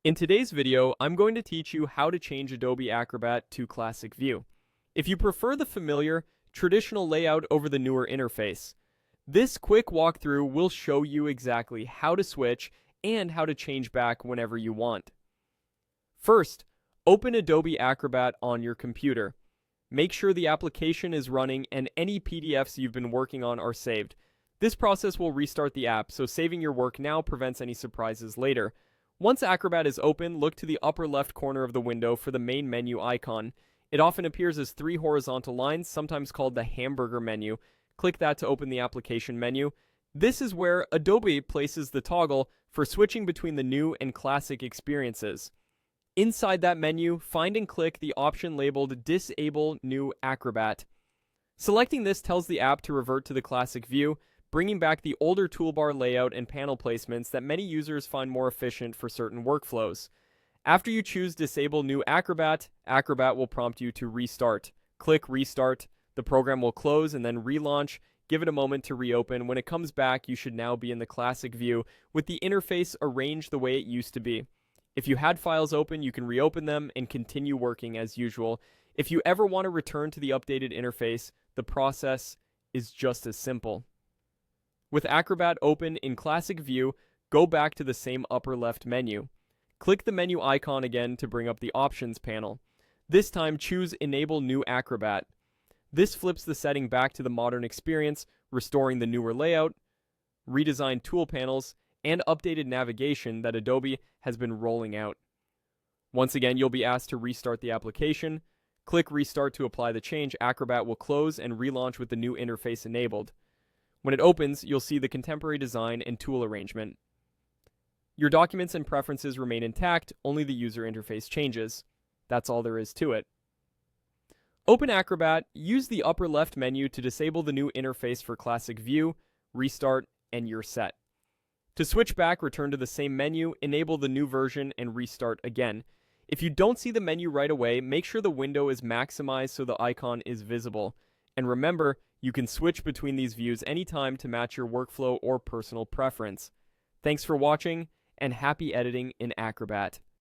In today's video, I'm going to teach you how to change Adobe Acrobat to Classic View. If you prefer the familiar, traditional layout over the newer interface, this quick walkthrough will show you exactly how to switch and how to change back whenever you want. First, open Adobe Acrobat on your computer. Make sure the application is running and any PDFs you've been working on are saved. This process will restart the app, so saving your work now prevents any surprises later. Once Acrobat is open, look to the upper left corner of the window for the main menu icon. It often appears as three horizontal lines, sometimes called the hamburger menu. Click that to open the application menu. This is where Adobe places the toggle for switching between the new and classic experiences. Inside that menu, find and click the option labeled Disable New Acrobat. Selecting this tells the app to revert to the classic view, bringing back the older toolbar layout and panel placements that many users find more efficient for certain workflows. After you choose Disable New Acrobat, Acrobat will prompt you to restart. Click Restart. The program will close and then relaunch. Give it a moment to reopen. When it comes back, you should now be in the classic view with the interface arranged the way it used to be. If you had files open, you can reopen them and continue working as usual. If you ever want to return to the updated interface, the process is just as simple. With Acrobat open in Classic View, go back to the same upper left menu. Click the menu icon again to bring up the Options panel. This time choose Enable New Acrobat. This flips the setting back to the modern experience, restoring the newer layout, redesigned tool panels, and updated navigation that Adobe has been rolling out. Once again, you'll be asked to restart the application. Click Restart to apply the change. Acrobat will close and relaunch with the new interface enabled. When it opens, you'll see the contemporary design and tool arrangement. Your documents and preferences remain intact, only the user interface changes. That's all there is to it. Open Acrobat, use the upper left menu to disable the new interface for Classic View, restart, and you're set. To switch back, return to the same menu, enable the new version, and restart again. If you don't see the menu right away, make sure the window is maximized so the icon is visible. And remember, you can switch between these views anytime to match your workflow or personal preference. Thanks for watching, and happy editing in Acrobat.